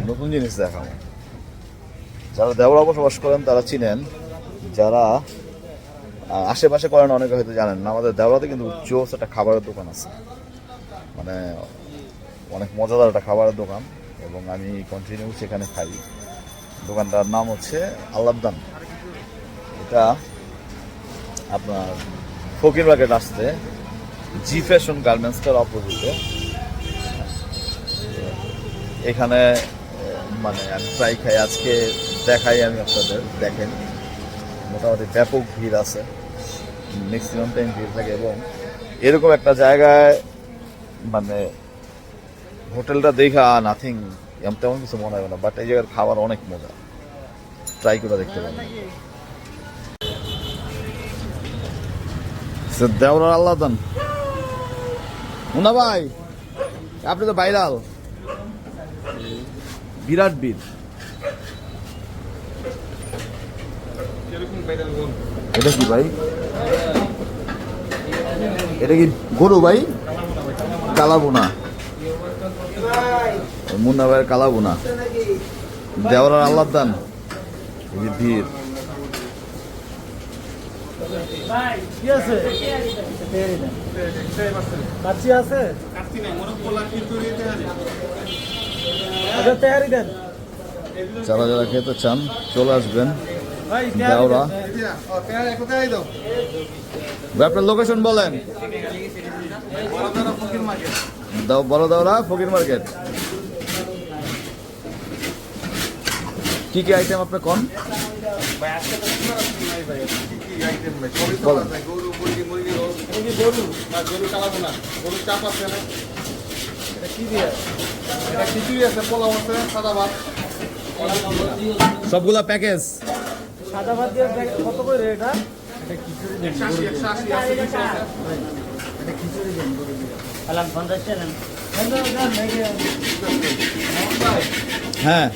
নতুন জিনিস দেখাবো। যারা দেওরা বসবাস করেন তারা চিনেন, যারা আশেপাশে করেন অনেকে হয়তো জানেন না। আমাদের দেওরাতে কিন্তু জোস একটা খাবারের দোকান আছে, মানে অনেক মজাদার একটা খাবারের দোকান, এবং আমি কন্টিনিউ সেখানে খাই। দোকানটার নাম হচ্ছে আল্লাহদান। এটা আপনার ফকির মার্কেট আসতে জি ফ্যাশন গার্মেন্টসটার অপোজিটে। এখানে মানে আমি প্রায় খাই, আজকে দেখাই আমি আপনাদের, দেখেন মোটামুটি ব্যাপক ভিড় আছে, ম্যাক্সিমাম টাইম ভিড় থাকে। এবং এরকম একটা জায়গায় মানে হোটেলটা দেখা নাথিং তেমন কিছু মনে হয় না, বাট এই জায়গার খাবার অনেক মজা, ট্রাই করে দেখতে পারেন। দেওরার আল্লাহদান। মুন্না ভাই, আপনি তো ভাইরাল, বিরাট বীর। এটা কি ভাই? এটা কি গরু ভাই? কালাবোনা, মুন্না ভাইয়ের কালাবোনা। দেওরার আল্লাহদান, বীর। যারা যারা খেতে চান চলে আসবেন দেওরা। আপনার লোকেশন বলেন। বড় দেওরা ফকির মার্কেট। কি কি আইটেম আপনি কোন সবগুলা প্যাকেজ? সাদা ভাত দিয়ে কত করে এটা? হ্যাঁ,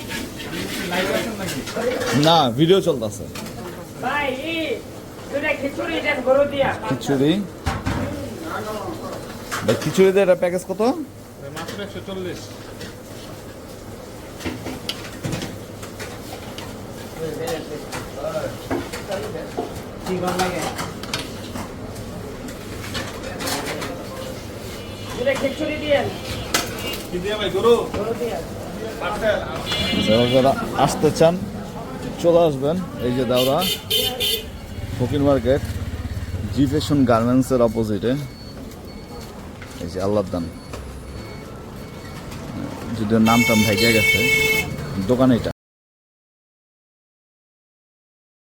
না ভিডিও চলতেছে। খিচুড়ি ভাই, খিচুড়ি দিয়ে এটা প্যাকেজ কত? মাত্র 140। যারা যারা আসতে চান চলে আসবেন এই যে দেওরা ফকির মার্কেট, জি ফ্যাশন গার্মেন্টসের অপোজিটে। এই যে আল্লাহদান, যদিও নাম টাম ভাইয়া গেছে, দোকান এটা।